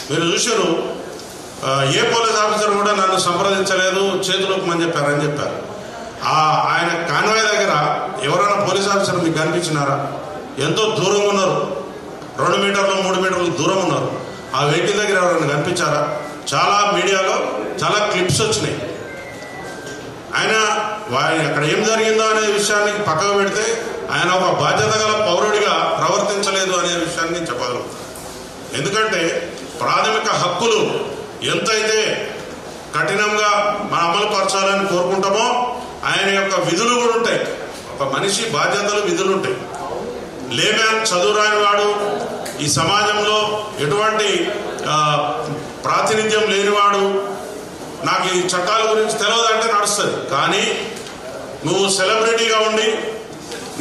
మీరు చూశారు, ఏ police officer కూడా నన్ను సంప్రదించలేదు, చేతులకు చెప్పారని చెప్పారు. ఆయన కాన్వాయ్ దగ్గర ఎవరైనా పోలీస్ ఆఫీసర్ మీకు కనిపించినారా? ఎంతో దూరంగా ఉన్నారు, 2 మీటర్లు 3 మీటర్లు దూరం ఉన్నారు. ఆ వెహికల్ దగ్గర ఎవరైనా కనిపించారా? చాలా మీడియాలో చాలా క్లిప్స్ వచ్చినాయి. ఆయన అక్కడ ఏం జరిగిందో అనే విషయాన్ని పక్కకు పెడితే ఆయన ఒక బాధ్యత గల పౌరుడిగా ప్రవర్తించలేదు అనే విషయాన్ని చెప్పగలుగుతాను. ఎందుకంటే ప్రాథమిక హక్కులు ఎంతైతే కఠినంగా మనం అమలు పరచాలని కోరుకుంటామో ఆయన యొక్క విధులు కూడా ఉంటాయి. ఒక మనిషి బాధ్యతలు, విధులు ఉంటాయి. లేమ్యాన్, చదువు రాని వాడు, ఈ సమాజంలో ఎటువంటి ప్రాతినిధ్యం లేనివాడు, నాకు ఈ చట్టాల గురించి తెలియదు అంటే నడుస్తుంది. కానీ నువ్వు సెలబ్రిటీగా ఉండి,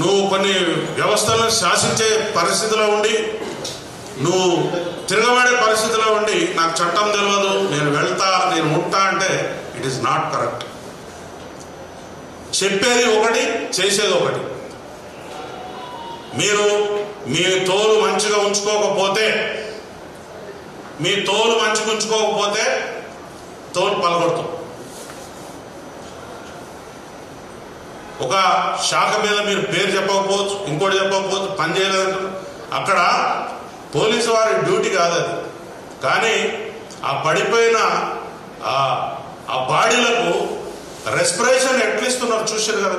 నువ్వు కొన్ని వ్యవస్థలను శాసించే పరిస్థితిలో ఉండి, నువ్వు తిరగబడే పరిస్థితిలో ఉండి నాకు చట్టం తెలియదు, నేను వెళ్తా, నేను ఉంటా అంటే ఇట్ ఈస్ నాట్ కరెక్ట్. చెప్పేది ఒకటి, చేసేది ఒకటి. మీరు మీ తోలు మంచిగా ఉంచుకోకపోతే, తోలు పలగొడతాం. ఒక శాఖ మీద మీరు పేరు చెప్పకపోవచ్చు, ఇంకోటి చెప్పకపోవచ్చు, పని చేయలేదంటారు. అక్కడ పోలీసు వారి డ్యూటీ కాదు అది. కానీ ఆ పడిపోయిన ఆ బాడీలకు రెస్పిరేషన్ ఎట్లా ఇస్తున్నారు చూశారు కదా,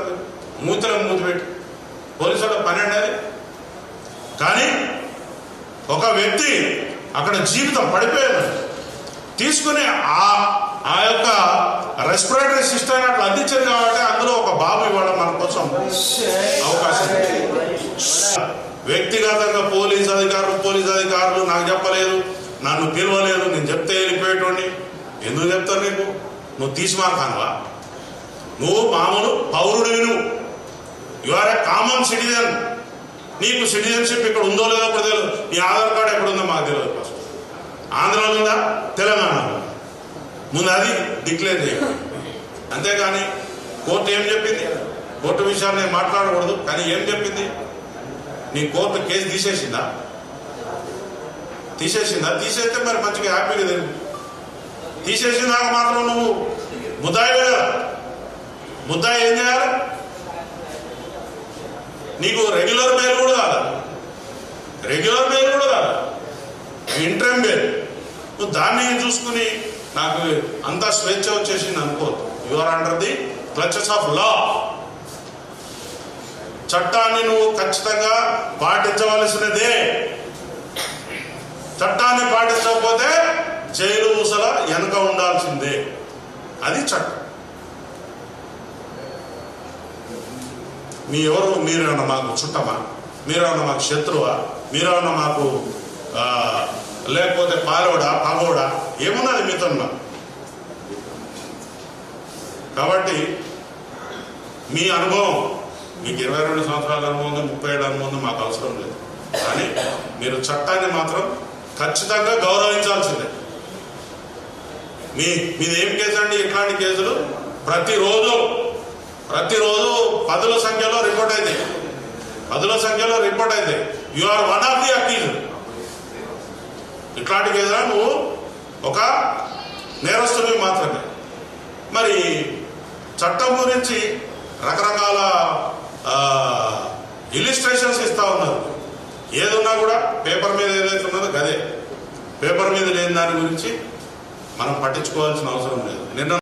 మూతలకు మూతి పెట్టి. పోలీసు వాళ్ళ పని అండి అది. కానీ ఒక వ్యక్తి అక్కడ జీవితం పడిపోయాను తీసుకుని ఆ యొక్క రెస్పిరేటరీ సిస్టమ్ అట్లా అందించారు కాబట్టి అందులో ఒక బాబు ఇవ్వడం మన కోసం అవకాశం. వ్యక్తిగతంగా పోలీస్ అధికారులు నాకు చెప్పలేదు, నన్ను పిలవలేదు, నేను చెప్తే వెళ్ళిపోయేటోడిని. ఎందుకు చెప్తారు నీకు? నువ్వు తీసిమార్కానువా? నువ్వు మామూలు పౌరుడివి, you are a common citizen. నీకు సిటిజన్షిప్ ఇక్కడ ఉందో లేదో కూడా తెలియదు. నీ ఆధార్ కార్డు ఎక్కడ ఉందో మాకు తెలియదు. ఫస్ట్ ఆంధ్రాలో ఉందా, తెలంగాణలో ముందు అది డిక్లేర్ చేయాలి. అంతేగాని కోర్టు ఏం చెప్పింది? కోర్టు విషయాన్ని నేను మాట్లాడకూడదు, కానీ ఏం చెప్పింది? నీ కోర్టు కేసు తీసేసిందా? తీసేస్తే మరి మంచిగా హ్యాపీగా తెలియదు. తీసేసినాక మాత్రం నువ్వు ముద్దాయి కదా. ముద్దాయి ఏం చేయాలి? నీకు రెగ్యులర్ బెయిల్ కూడా కాదు, ఇంట్రెమ్ బెయిల్. నువ్వు దాన్ని చూసుకుని నాకు అంతా స్వేచ్ఛ వచ్చేసింది అనుకోవద్దు. You are under the clutches of law. చట్టాన్ని నువ్వు ఖచ్చితంగా పాటించవలసినదే. చట్టాన్ని పాటించకపోతే జైలు ఊసల వెనక ఉండాల్సిందే. అది చట్టం. మీరేమన్నా మాకు చుట్టమా? మీరేమన్నా మాకు శత్రువా? మీరేమన్నా మాకు లేకపోతే పాలోడా, పగోడా? ఏమున్నది మీతో? కాబట్టి మీ అనుభవం, మీకు 22 సంవత్సరాల అనుభవం ఉంది, 37 అనుభవం ఉంది, మాకు అవసరం లేదు. కానీ మీరు చట్టాన్ని మాత్రం ఖచ్చితంగా గౌరవించాల్సిందే. మీది ఏం కేసు అండి? ఇట్లాంటి కేసులు ప్రతిరోజు పదుల సంఖ్యలో రిపోర్ట్ అయితే you are one of the accused. ఇట్లాంటి కేసులో నువ్వు ఒక నేరస్తుడివి మాత్రమే. మరి చట్టం గురించి రకరకాల ఇలిస్ట్రేషన్స్ ఇస్తా ఉన్నారు. ఏదున్నా కూడా పేపర్ మీద ఏదైతే ఉన్నదో గదే. పేపర్ మీద లేని దాని గురించి మనం పట్టించుకోవాల్సిన అవసరం లేదు. నిన్న